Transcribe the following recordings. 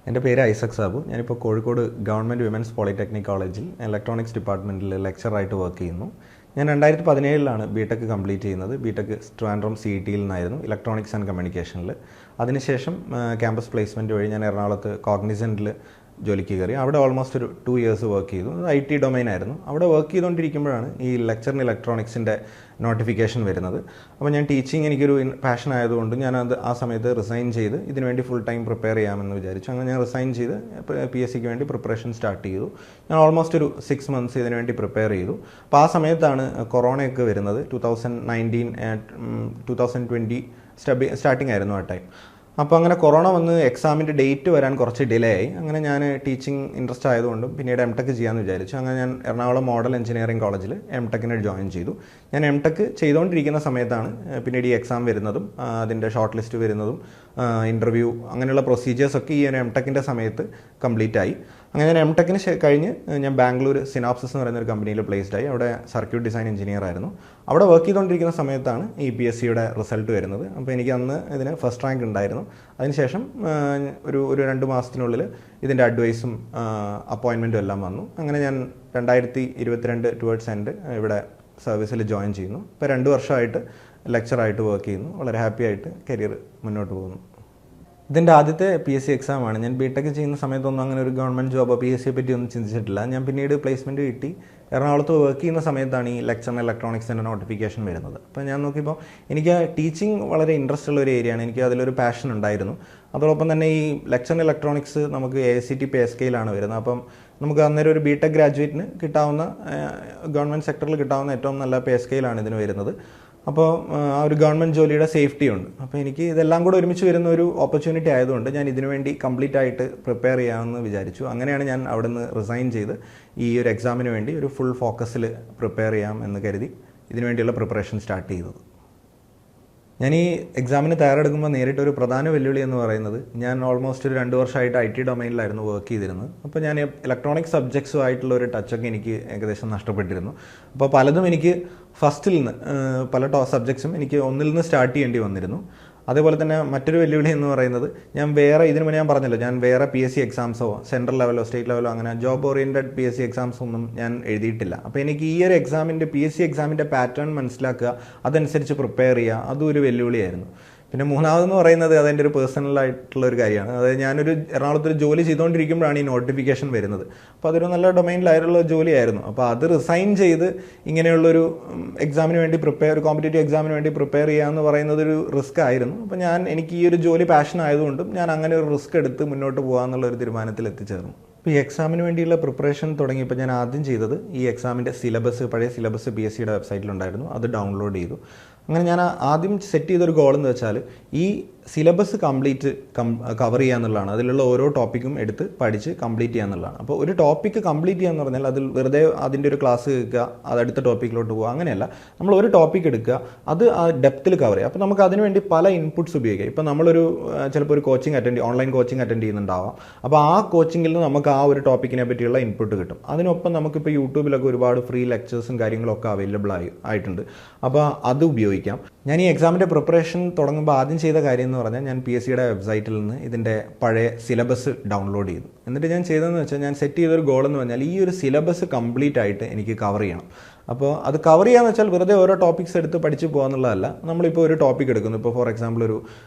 എൻ്റെ പേര് ഐസക് സാബു. ഞാനിപ്പോൾ കോഴിക്കോട് ഗവൺമെൻറ് വിമൻസ് പോളിടെക്നിക് കോളേജിൽ ഇലക്ട്രോണിക്സ് ഡിപ്പാർട്ട്മെൻറ്റിൽ ലെക്ചറായിട്ട് വർക്ക് ചെയ്യുന്നു. ഞാൻ 2017 ബിടെക് കംപ്ലീറ്റ് ചെയ്യുന്നത്. ബിടെക് ട്രിവാൻഡ്രം CET നിന്നായിരുന്നു, ഇലക്ട്രോണിക്സ് ആൻഡ് കമ്മ്യൂണിക്കേഷനിൽ. അതിനുശേഷം ക്യാമ്പസ് പ്ലേസ്മെൻറ്റ് വഴി ഞാൻ എറണാകുളത്ത് കോഗ്നിസൻറ്റിൽ ജോലിക്ക് കയറി. അവിടെ ഓൾമോസ്റ്റ് ഒരു 2 ഇയേഴ്സ് വർക്ക് ചെയ്തു. IT ഡൊമൈൻ ആയിരുന്നു. അവിടെ വർക്ക് ചെയ്തുകൊണ്ടിരിക്കുമ്പോഴാണ് ഈ ലെക്ചറിന് ഇലക്ട്രോണിക്സിൻ്റെ നോട്ടിഫിക്കേഷൻ വരുന്നത്. അപ്പോൾ ഞാൻ ടീച്ചിങ് എനിക്കൊരു പാഷൻ ആയതുകൊണ്ട് ഞാനത് ആ സമയത്ത് റിസൈൻ ചെയ്ത് ഇതിനുവേണ്ടി ഫുൾ ടൈം പ്രിപ്പയർ ചെയ്യാമെന്ന് വിചാരിച്ചു. അങ്ങനെ ഞാൻ റിസൈൻ ചെയ്ത് PSCക്ക് വേണ്ടി പ്രിപ്പറേഷൻ സ്റ്റാർട്ട് ചെയ്തു. ഞാൻ ഓൾമോസ്റ്റ് ഒരു 6 months ഇതിനുവേണ്ടി പ്രിപ്പയർ ചെയ്തു. അപ്പോൾ ആ സമയത്താണ് കൊറോണയൊക്കെ വരുന്നത്. 2020 സ്റ്റാർട്ടിങ് ആയിരുന്നു ആ ടൈം. അപ്പോൾ അങ്ങനെ കൊറോണ വന്ന് എക്സാമിൻ്റെ ഡേറ്റ് വരാൻ കുറച്ച് ഡിലേ ആയി. അങ്ങനെ ഞാൻ ടീച്ചിങ് ഇൻട്രസ്റ്റ് ആയതുകൊണ്ടും പിന്നീട് MTech ചെയ്യാമെന്ന് വിചാരിച്ചു. അങ്ങനെ ഞാൻ എറണാകുളം മോഡൽ എഞ്ചിനീയറിംഗ് കോളേജിൽ MTechന് ജോയിൻ ചെയ്തു. ഞാൻ MTech ചെയ്തുകൊണ്ടിരിക്കുന്ന സമയത്താണ് പിന്നീട് ഈ എക്സാം വരുന്നതും അതിൻ്റെ ഷോർട്ട് ലിസ്റ്റ് വരുന്നതും ഇൻ്റർവ്യൂ അങ്ങനെയുള്ള പ്രൊസീജിയേഴ്സൊക്കെ ഈ ഒരു MTechൻ്റെ സമയത്ത് കംപ്ലീറ്റ് ആയി. അങ്ങനെ ഞാൻ MTechന് കഴിഞ്ഞ് ഞാൻ ബാംഗ്ലൂർ സിനോപ്സിസ് എന്ന് പറയുന്ന ഒരു കമ്പനിയിൽ പ്ലേസ്ഡ് ആയി. അവിടെ സർക്യൂട്ട് ഡിസൈൻ എഞ്ചിനീയർ ആയിരുന്നു. അവിടെ വർക്ക് ചെയ്തുകൊണ്ടിരിക്കുന്ന സമയത്താണ് ഈ PSCയുടെ റിസൾട്ട് വരുന്നത്. അപ്പോൾ എനിക്ക് അന്ന് ഇതിന് ഫസ്റ്റ് റാങ്ക് ഉണ്ടായിരുന്നു. അതിനുശേഷം ഒരു 2 മാസത്തിനുള്ളിൽ ഇതിൻ്റെ അഡ്വൈസും അപ്പോയിൻമെൻറ്റും എല്ലാം വന്നു. അങ്ങനെ ഞാൻ 2022 ടുവേർഡ്സ് എൻഡ് ഇവിടെ സർവീസിൽ ജോയിൻ ചെയ്യുന്നു. ഇപ്പോൾ 2 വർഷമായിട്ട് ലെക്ചറായിട്ട് വർക്ക് ചെയ്യുന്നു. വളരെ ഹാപ്പി ആയിട്ട് കരിയർ മുന്നോട്ട് പോകുന്നു. ഇതിൻ്റെ ആദ്യത്തെ PSC എക്സാമാണ്. ഞാൻ ബിടെക് ചെയ്യുന്ന സമയത്തൊന്നും അങ്ങനെ ഒരു ഗവൺമെൻറ് ജോബോ PSCയെ പറ്റി ഒന്നും ചിന്തിച്ചിട്ടില്ല. ഞാൻ പിന്നീട് പ്ലേസ്മെൻറ്റ് കിട്ടി എറണാകുളത്ത് വർക്ക് ചെയ്യുന്ന സമയത്താണ് ഈ ലെക്ചർ ഇലക്ട്രോണിക്സിൻ്റെ നോട്ടിഫിക്കേഷൻ വരുന്നത്. അപ്പോൾ ഞാൻ നോക്കിയപ്പോൾ എനിക്ക് ടീച്ചിങ് വളരെ ഇൻട്രസ്റ്റ് ഉള്ള ഒരു ഏരിയയാണ്. എനിക്ക് അതിലൊരു പാഷൻ ഉണ്ടായിരുന്നു. അതോടൊപ്പം തന്നെ ഈ ലെക്ചർ ഇലക്ട്രോണിക്സ് നമുക്ക് AICT പേ സ്കെയിലാണ് വരുന്നത്. അപ്പം നമുക്ക് അന്നേരം ഒരു ബിടെക് ഗ്രാജുവേറ്റിന് കിട്ടാവുന്ന ഗവൺമെൻറ് സെക്ടറിൽ കിട്ടാവുന്ന ഏറ്റവും നല്ല പേ സ്കെയിലാണ് ഇതിന് വരുന്നത്. അപ്പോൾ ആ ഒരു ഗവൺമെൻറ് ജോലിയുടെ സേഫ്റ്റി ഉണ്ട്. അപ്പോൾ എനിക്ക് ഇതെല്ലാം കൂടെ ഒരുമിച്ച് വരുന്ന ഒരു ഓപ്പർച്യൂണിറ്റി ആയതുകൊണ്ട് ഞാൻ ഇതിനുവേണ്ടി കംപ്ലീറ്റ് ആയിട്ട് പ്രിപ്പയർ ചെയ്യാമെന്ന് വിചാരിച്ചു. അങ്ങനെയാണ് ഞാൻ അവിടെ നിന്ന് റിസൈൻ ചെയ്ത് ഈ ഒരു എക്സാമിന് വേണ്ടി ഒരു ഫുൾ ഫോക്കസിൽ പ്രിപ്പയർ ചെയ്യാം എന്ന് കരുതി ഇതിനുവേണ്ടിയുള്ള പ്രിപ്പറേഷൻ സ്റ്റാർട്ട് ചെയ്തത്. ഞാൻ ഈ എക്സാമിന് തയ്യാറെടുക്കുമ്പോൾ നേരിട്ടൊരു പ്രധാന വെല്ലുവിളി എന്ന് പറയുന്നത്, ഞാൻ ഓൾമോസ്റ്റ് ഒരു 2 വർഷമായിട്ട് IT ഡൊമൈനിലായിരുന്നു വർക്ക് ചെയ്തിരുന്നത്. അപ്പോൾ ഞാൻ ഇലക്ട്രോണിക് സബ്ജക്ട്സുമായിട്ടുള്ള ഒരു ടച്ചൊക്കെ എനിക്ക് ഏകദേശം നഷ്ടപ്പെട്ടിരുന്നു. അപ്പോൾ പലതും എനിക്ക് ഫസ്റ്റിൽ നിന്ന് പല സബ്ജക്ട്സും എനിക്ക് ഒന്നിൽ നിന്ന് സ്റ്റാർട്ട് ചെയ്യേണ്ടി വന്നിരുന്നു. അതേപോലെ തന്നെ മറ്റൊരു വെല്ലുവിളി എന്ന് പറയുന്നത്, ഞാൻ വേറെ ഇതിനു മുന്നേ ഞാൻ പറഞ്ഞല്ലോ, ഞാൻ വേറെ PSC എക്സാംസോ സെൻട്രൽ ലെവലോ സ്റ്റേറ്റ് ലെവലോ അങ്ങനെ ജോബ് ഓറിയൻറ്റഡ് PSC എക്സാംസ് ഒന്നും ഞാൻ എഴുതിയിട്ടില്ല. അപ്പോൾ എനിക്ക് ഈ ഒരു PSC എക്സാമിൻ്റെ പാറ്റേൺ മനസ്സിലാക്കുക, അതനുസരിച്ച് പ്രിപ്പയർ ചെയ്യുക, അതും ഒരു വെല്ലുവിളിയായിരുന്നു. പിന്നെ മൂന്നാമതെന്ന് പറയുന്നത് അതെൻ്റെ ഒരു പേഴ്സണലായിട്ടുള്ള ഒരു കാര്യമാണ്. അതായത് ഞാനൊരു എറണാകുളത്തൊരു ജോലി ചെയ്തുകൊണ്ടിരിക്കുമ്പോഴാണ് ഈ നോട്ടിഫിക്കേഷൻ വരുന്നത്. അപ്പോൾ അതൊരു നല്ല ഡൊമൈനിലായിട്ടുള്ള ജോലിയായിരുന്നു. അപ്പോൾ അത് റിസൈൻ ചെയ്ത് ഇങ്ങനെയുള്ളൊരു എക്സാമിന് വേണ്ടി ഒരു കോമ്പറ്റേറ്റീവ് എക്സാമിന് വേണ്ടി പ്രിപ്പയർ ചെയ്യുക എന്ന് പറയുന്നത് ഒരു റിസ്ക് ആയിരുന്നു. അപ്പോൾ എനിക്ക് ഈ ഒരു ജോലി പാഷൻ ആയതുകൊണ്ടും ഞാൻ അങ്ങനെ ഒരു റിസ്ക് എടുത്ത് മുന്നോട്ട് പോകാമെന്നുള്ളൊരു തീരുമാനത്തിൽ എത്തിച്ചേർന്നു. ഇപ്പോൾ ഈ എക്സാമിന് വേണ്ടിയുള്ള പ്രിപ്പറേഷൻ തുടങ്ങിയപ്പോൾ ഞാൻ ആദ്യം ചെയ്തത് ഈ എക്സാമിൻ്റെ പഴയ സിലബസ് PSCയുടെ വെബ്സൈറ്റിലുണ്ടായിരുന്നു, അത് ഡൗൺലോഡ് ചെയ്തു. അങ്ങനെ ഞാൻ ആദ്യം സെറ്റ് ചെയ്തൊരു ഗോൾ എന്ന് വെച്ചാൽ ഈ സിലബസ് കംപ്ലീറ്റ് കവർ ചെയ്യുക എന്നുള്ളതാണ്. അതിലുള്ള ഓരോ ടോപ്പിക്കും എടുത്ത് പഠിച്ച് കംപ്ലീറ്റ് ചെയ്യുക എന്നുള്ളതാണ്. അപ്പോൾ ഒരു ടോപ്പിക്ക് കംപ്ലീറ്റ് ചെയ്യുക എന്ന് പറഞ്ഞാൽ അതിൽ വെറുതെ അതിൻ്റെ ഒരു ക്ലാസ് കേൾക്കുക, അത് അടുത്ത ടോപ്പിക്കിലോട്ട് പോകുക, അങ്ങനെയല്ല. നമ്മൾ ഒരു ടോപ്പിക്ക് എടുക്കുക, അത് ആ ഡെപ്തിൽ കവർ ചെയ്യുക. അപ്പോൾ നമുക്ക് അതിനുവേണ്ടി പല ഇൻപുട്സ് ഉപയോഗിക്കാം. ഇപ്പോൾ നമ്മളൊരു ചിലപ്പോൾ ഒരു ഓൺലൈൻ കോച്ചിങ് അറ്റൻഡ് ചെയ്യുന്നുണ്ടാവാം. അപ്പോൾ ആ കോച്ചിങ്ങിൽ നിന്ന് നമുക്ക് ആ ഒരു ടോപ്പിക്കിനെ പറ്റിയുള്ള ഇൻപുട്ട് കിട്ടും. അതിനൊപ്പം നമുക്കിപ്പോൾ യൂട്യൂബിലൊക്കെ ഒരുപാട് ഫ്രീ ലെക്ചേഴ്സും കാര്യങ്ങളൊക്കെ അവൈലബിൾ ആയിട്ടുണ്ട്. അപ്പോൾ അത് ഉപയോഗിക്കാം. ഞാൻ ഈ എക്സാമിൻ്റെ പ്രിപ്പറേഷൻ തുടങ്ങുമ്പോൾ ആദ്യം ചെയ്ത കാര്യം എന്ന് പറഞ്ഞാൽ, ഞാൻ PSCയുടെ വെബ്സൈറ്റിൽ നിന്ന് ഇതിൻ്റെ പഴയ സിലബസ് ഡൗൺലോഡ് ചെയ്തു. എന്നിട്ട് ഞാൻ ചെയ്തതെന്ന് വെച്ചാൽ, ഞാൻ സെറ്റ് ചെയ്തൊരു ഗോൾ എന്ന് പറഞ്ഞാൽ ഈ ഒരു സിലബസ് കംപ്ലീറ്റ് ആയിട്ട് എനിക്ക് കവർ ചെയ്യണം. അപ്പോൾ അത് കവർ ചെയ്യാന്ന് വെച്ചാൽ വെറുതെ ഓരോ ടോപ്പിക്സ് എടുത്ത് പഠിച്ച് പോകാന്നുള്ളതല്ല. നമ്മളിപ്പോൾ ഒരു ടോപ്പിക് എടുക്കുന്നു, ഇപ്പോൾ ഫോർ എക്സാമ്പിൾ ഒരു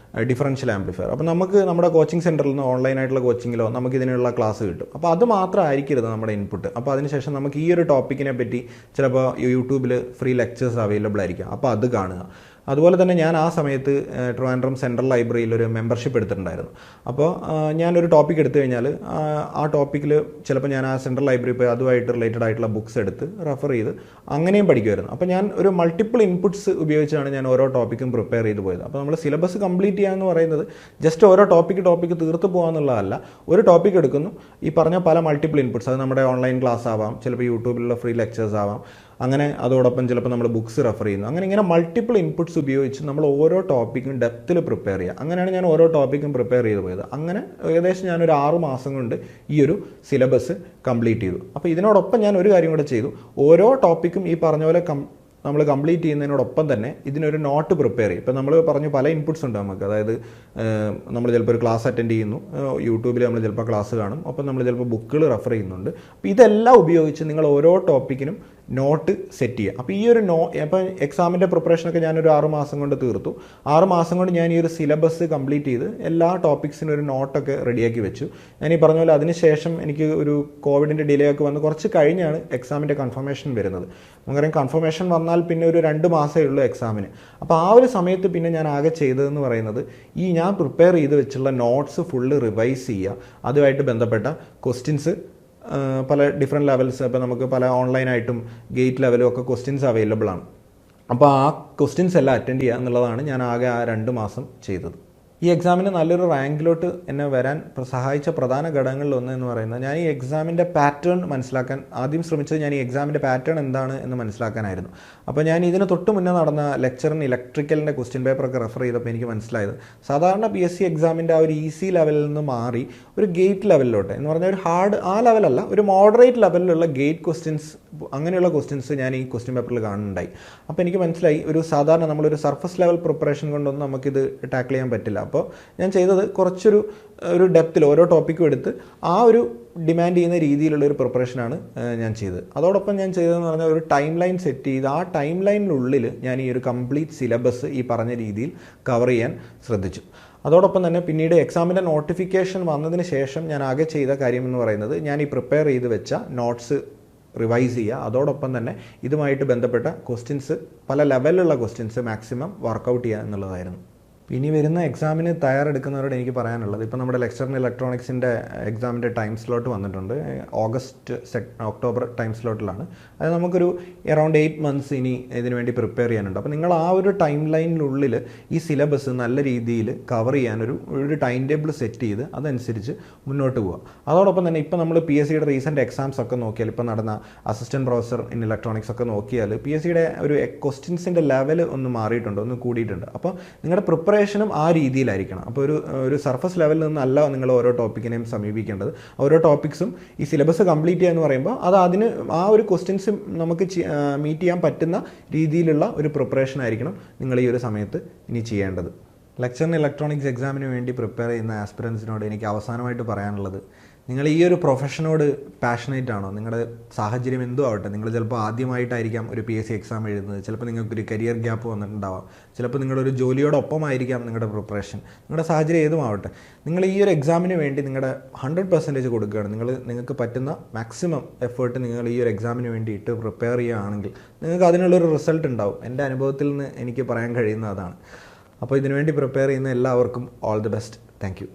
ഡിഫറൻഷ്യൽ ആംപ്ലിഫയർ. അപ്പോൾ നമുക്ക് നമ്മുടെ കോച്ചിങ് സെൻറ്ററിൽ നിന്ന് ഓൺലൈനായിട്ടുള്ള കോച്ചിങ്ങിലോ നമുക്ക് ഇതിനുള്ള ക്ലാസ് കിട്ടും. അപ്പോൾ അത് മാത്രമായിരിക്കരുത് നമ്മുടെ ഇൻപുട്ട്. അപ്പോൾ അതിനുശേഷം നമുക്ക് ഈ ഒരു ടോപ്പിക്കിനെ പറ്റി ചിലപ്പോൾ യൂട്യൂബിൽ ഫ്രീ ലെക്ചേഴ്സ് അവൈലബിൾ ആയിരിക്കും. അപ്പോൾ അത് കാണുക. അതുപോലെ തന്നെ ഞാൻ ആ സമയത്ത് ട്രിവാൻഡ്രം സെൻട്രൽ ലൈബ്രറിയിൽ ഒരു മെമ്പർഷിപ്പ് എടുത്തിട്ടുണ്ടായിരുന്നു. അപ്പോൾ ഞാനൊരു ടോപ്പിക് എടുത്തു കഴിഞ്ഞാൽ ആ ടോപ്പിക്കിൽ ചിലപ്പോൾ ഞാൻ ആ സെൻട്രൽ ലൈബ്രറി പോയി അതുമായിട്ട് റിലേറ്റഡ് ആയിട്ടുള്ള ബുക്സ് എടുത്ത് റെഫർ ചെയ്ത് അങ്ങനെയും പഠിക്കുമായിരുന്നു. അപ്പോൾ ഞാൻ ഒരു മൾട്ടിപ്പിൾ ഇൻപുട്സ് ഉപയോഗിച്ചാണ് ഞാൻ ഓരോ ടോപ്പിക്കും പ്രിപ്പയർ ചെയ്ത് പോയത്. അപ്പോൾ നമ്മൾ സിലബസ് കംപ്ലീറ്റ് ചെയ്യുക എന്ന് പറയുന്നത് ജസ്റ്റ് ഓരോ ടോപ്പിക്ക് തീർത്ത് പോകാമെന്നുള്ളതല്ല. ഒരു ടോപ്പിക് എടുക്കുന്നു, ഈ പറഞ്ഞ പല മൾട്ടിപ്പിൾ ഇൻപുട്സ്, അത് നമ്മുടെ ഓൺലൈൻ ക്ലാസ് ആവാം, ചിലപ്പോൾ യൂട്യൂബിലുള്ള ഫ്രീ ലെക്ചേഴ്സ് ആവാം, അങ്ങനെ അതോടൊപ്പം ചിലപ്പോൾ നമ്മൾ ബുക്സ് റെഫർ ചെയ്യുന്നു. ഇങ്ങനെ മൾട്ടിപ്പിൾ ഇൻപുട്സ് ഉപയോഗിച്ച് നമ്മൾ ഓരോ ടോപ്പിക്കും ഡെപ്തിൽ പ്രിപ്പയർ ചെയ്യുക. അങ്ങനെയാണ് ഞാൻ ഓരോ ടോപ്പിക്കും പ്രിപ്പയർ ചെയ്ത് പോയത്. അങ്ങനെ ഏകദേശം ഞാനൊരു 6 മാസം കൊണ്ട് ഈ ഒരു സിലബസ് കംപ്ലീറ്റ് ചെയ്തു. അപ്പോൾ ഇതിനോടൊപ്പം ഞാൻ ഒരു കാര്യം കൂടെ ചെയ്തു. ഓരോ ടോപ്പിക്കും ഈ പറഞ്ഞ പോലെ നമ്മൾ കംപ്ലീറ്റ് ചെയ്യുന്നതിനോടൊപ്പം തന്നെ ഇതിനൊരു നോട്ട് പ്രിപ്പയർ ചെയ്യും. ഇപ്പോൾ നമ്മൾ പറഞ്ഞു പല ഇൻപുട്സ് ഉണ്ട് നമുക്ക്. അതായത് നമ്മൾ ചിലപ്പോൾ ഒരു ക്ലാസ് അറ്റൻഡ് ചെയ്യുന്നു, യൂട്യൂബിൽ നമ്മൾ ചിലപ്പോൾ ക്ലാസ് കാണും, അപ്പം നമ്മൾ ചിലപ്പോൾ ബുക്കുകൾ റെഫർ ചെയ്യുന്നുണ്ട്. അപ്പോൾ ഇതെല്ലാം ഉപയോഗിച്ച് നിങ്ങൾ ഓരോ ടോപ്പിക്കിനും നോട്ട് സെറ്റ് ചെയ്യുക. അപ്പോൾ ഈ ഒരു അപ്പോൾ എക്സാമിൻ്റെ പ്രിപ്പറേഷനൊക്കെ ഞാനൊരു 6 മാസം കൊണ്ട് തീർത്തു. 6 മാസം കൊണ്ട് ഞാൻ ഈ ഒരു സിലബസ് കംപ്ലീറ്റ് ചെയ്ത് എല്ലാ ടോപ്പിക്സിനും ഒരു നോട്ടൊക്കെ റെഡിയാക്കി വെച്ചു. ഞാൻ ഈ പറഞ്ഞ പോലെ അതിനുശേഷം എനിക്ക് ഒരു കോവിഡിൻ്റെ ഡിലേ ഒക്കെ വന്ന് കുറച്ച് കഴിഞ്ഞാണ് എക്സാമിൻ്റെ കൺഫർമേഷൻ വരുന്നത്. നമുക്കറിയാം കൺഫർമേഷൻ വന്നാൽ പിന്നെ ഒരു 2 മാസമേ ഉള്ളൂ എക്സാമിന്. അപ്പോൾ ആ ഒരു സമയത്ത് പിന്നെ ഞാൻ ആകെ ചെയ്തതെന്ന് പറയുന്നത് ഈ ഞാൻ പ്രിപ്പയർ ചെയ്ത് വെച്ചുള്ള നോട്ട്സ് ഫുള്ള് റിവൈസ് ചെയ്യുക. അതുമായിട്ട് ബന്ധപ്പെട്ട ക്വസ്റ്റ്യൻസ് പല ഡിഫറെൻറ്റ് ലെവൽസ്, ഇപ്പോൾ നമുക്ക് പല ഓൺലൈനായിട്ടും ഗേറ്റ് ലെവലും ഒക്കെ ക്വസ്റ്റ്യൻസ് അവൈലബിൾ ആണ്. അപ്പോൾ ആ ക്വസ്റ്റ്യൻസ് എല്ലാം അറ്റൻഡ് ചെയ്യുക എന്നുള്ളതാണ് ഞാൻ ആകെ ആ 2 മാസം ചെയ്തത്. ഈ എക്സാമിന് നല്ലൊരു റാങ്കിലോട്ട് എന്നെ വരാൻ സഹായിച്ച പ്രധാന ഘടകങ്ങളിലൊന്ന് എന്ന് പറയുന്നത് ഞാൻ ഈ എക്സാമിൻ്റെ പാറ്റേൺ മനസ്സിലാക്കാൻ ആദ്യം ശ്രമിച്ചത്. ഞാൻ ഈ എക്സാമിൻ്റെ പാറ്റേൺ എന്താണ് എന്ന് മനസ്സിലാക്കാനായിരുന്നു. അപ്പോൾ ഞാൻ ഇതിന് തൊട്ട് മുന്നേ നടന്ന ലെക്ചറിന് ഇലക്ട്രിക്കലിൻ്റെ ക്വസ്റ്റ്യൻ പേപ്പറൊക്കെ റെഫർ ചെയ്തപ്പോൾ എനിക്ക് മനസ്സിലായത് സാധാരണ PSC എക്സാമിൻ്റെ ആ ഒരു ഈസി ലെവലിൽ നിന്ന് മാറി ഒരു ഗേറ്റ് ലെവലിലോട്ട് എന്ന് പറഞ്ഞാൽ ഒരു ഹാർഡ് ആ ലെവലല്ല, ഒരു മോഡറേറ്റ് ലെവലിലുള്ള ഗേറ്റ് ക്വസ്റ്റ്യൻസ്, അങ്ങനെയുള്ള ക്വസ്റ്റ്യൻസ് ഞാൻ ഈ ക്വസ്റ്റ്യൻ പേപ്പറിൽ കാണുന്നുണ്ടായി. അപ്പോൾ എനിക്ക് മനസ്സിലായി ഒരു സാധാരണ നമ്മളൊരു സർഫസ് ലെവൽ പ്രിപ്പറേഷൻ കൊണ്ടൊന്നും നമുക്കിത് ടാക്കിൾ ചെയ്യാൻ പറ്റില്ല. അപ്പോൾ ഞാൻ ചെയ്തത് കുറച്ചൊരു ഡെപ്തിൽ ഓരോ ടോപ്പിക്കും എടുത്ത് ആ ഒരു ഡിമാൻഡ് ചെയ്യുന്ന രീതിയിലുള്ള ഒരു പ്രിപ്പറേഷനാണ് ഞാൻ ചെയ്തത്. അതോടൊപ്പം ഞാൻ ചെയ്തതെന്ന് പറഞ്ഞാൽ ഒരു ടൈം ലൈൻ സെറ്റ് ചെയ്ത് ആ ടൈം ലൈനിനുള്ളിൽ ഞാൻ ഈ ഒരു കംപ്ലീറ്റ് സിലബസ് ഈ പറഞ്ഞ രീതിയിൽ കവർ ചെയ്യാൻ ശ്രദ്ധിച്ചു. അതോടൊപ്പം തന്നെ പിന്നീട് എക്സാമിൻ്റെ നോട്ടിഫിക്കേഷൻ വന്നതിന് ശേഷം ഞാൻ ആകെ ചെയ്ത കാര്യം എന്ന് പറയുന്നത് ഞാൻ ഈ പ്രിപ്പയർ ചെയ്ത് വെച്ച നോട്ട്സ് റിവൈസ് ചെയ്യുക. അതോടൊപ്പം തന്നെ ഇതുമായിട്ട് ബന്ധപ്പെട്ട ക്വസ്റ്റ്യൻസ്, പല ലെവലിലുള്ള ക്വസ്റ്റ്യൻസ് മാക്സിമം വർക്കൗട്ട് ചെയ്യുക എന്നുള്ളതായിരുന്നു. ഇനി വരുന്ന എക്സാമിന് തയ്യാറെടുക്കുന്നവരോട് എനിക്ക് പറയാനുള്ളത്, ഇപ്പോൾ നമ്മുടെ ലെക്ചറിന് ഇലക്ട്രോണിക്സിൻ്റെ എക്സാമിൻ്റെ ടൈം സ്ലോട്ട് വന്നിട്ടുണ്ട്. ഒക്ടോബർ ടൈം സ്ലോട്ടിലാണ്. അത് നമുക്കൊരു അറൗണ്ട് 8 months ഇനി ഇതിനു വേണ്ടി പ്രിപ്പയർ ചെയ്യാനുണ്ട്. അപ്പോൾ നിങ്ങൾ ആ ഒരു ടൈം ലൈനിനുള്ളിൽ ഈ സിലബസ് നല്ല രീതിയിൽ കവർ ചെയ്യാനൊരു ടൈം ടേബിൾ സെറ്റ് ചെയ്ത് അതനുസരിച്ച് മുന്നോട്ട് പോവുക. അതോടൊപ്പം തന്നെ ഇപ്പോൾ നമ്മൾ PSCയുടെ റീസെൻറ്റ് എക്സാംസ് ഒക്കെ നോക്കിയാൽ, ഇപ്പോൾ നടന്ന അസിസ്റ്റൻറ്റ് പ്രൊഫസർ ഇൻ ഇലക്ട്രോണിക്സ് ഒക്കെ നോക്കിയാൽ PSCയുടെ ഒരു ക്വസ്റ്റ്യൻസിൻ്റെ ലെവൽ ഒന്ന് മാറിയിട്ടുണ്ട്, ഒന്ന് കൂടിയിട്ടുണ്ട്. അപ്പോൾ നിങ്ങളുടെ പ്രിപ്പറേഷനും ആ രീതിയിലായിരിക്കണം. അപ്പോൾ ഒരു സർഫസ് ലെവലിൽ നിന്നല്ല നിങ്ങൾ ഓരോ ടോപ്പിക്കിനെയും സമീപിക്കേണ്ടത്. ഓരോ ടോപ്പിക്സും ഈ സിലബസ് കംപ്ലീറ്റ് ചെയ്യുക എന്ന് പറയുമ്പോൾ അത് അതിന് ആ ഒരു ക്വസ്റ്റ്യൻസ് നമുക്ക് മീറ്റ് ചെയ്യാൻ പറ്റുന്ന രീതിയിലുള്ള ഒരു പ്രിപ്പറേഷൻ ആയിരിക്കണം നിങ്ങൾ ഈ ഒരു സമയത്ത് ഇനി ചെയ്യേണ്ടത്. ലെക്ചറിന് ഇലക്ട്രോണിക്സ് എക്സാമിന് വേണ്ടി പ്രിപ്പയർ ചെയ്യുന്ന ആസ്പിറൻസിനോട് എനിക്ക് അവസാനമായിട്ട് പറയാനുള്ളത്, നിങ്ങൾ ഈ ഒരു പ്രൊഫഷനോട് പാഷനേറ്റ് ആണോ? നിങ്ങളുടെ സാഹചര്യം എന്തോ ആവട്ടെ, നിങ്ങൾ ചിലപ്പോൾ ആദ്യമായിട്ടായിരിക്കാം ഒരു PSC എക്സാം എഴുതുന്നത്, ചിലപ്പോൾ നിങ്ങൾക്കൊരു കരിയർ ഗ്യാപ്പ് വന്നിട്ടുണ്ടാവാം, ചിലപ്പോൾ നിങ്ങളൊരു ജോലിയോടൊപ്പമായിരിക്കാം നിങ്ങളുടെ പ്രിപ്പറേഷൻ, നിങ്ങളുടെ സാഹചര്യം ഏതുമാവട്ടെ, നിങ്ങൾ ഈ ഒരു എക്സാമിന് വേണ്ടി നിങ്ങളുടെ 100% കൊടുക്കുകയാണ്. നിങ്ങൾക്ക് പറ്റുന്ന മാക്സിമം എഫേർട്ട് നിങ്ങൾ ഈ ഒരു എക്സാമിന് വേണ്ടിയിട്ട് പ്രിപ്പയർ ചെയ്യുകയാണെങ്കിൽ നിങ്ങൾക്ക് അതിനുള്ളൊരു റിസൾട്ട് ഉണ്ടാവും. എൻ്റെ അനുഭവത്തിൽ നിന്ന് എനിക്ക് പറയാൻ കഴിയുന്ന അതാണ്. അപ്പോൾ ഇതിനുവേണ്ടി പ്രിപ്പയർ ചെയ്യുന്ന എല്ലാവർക്കും all the best. Thank you.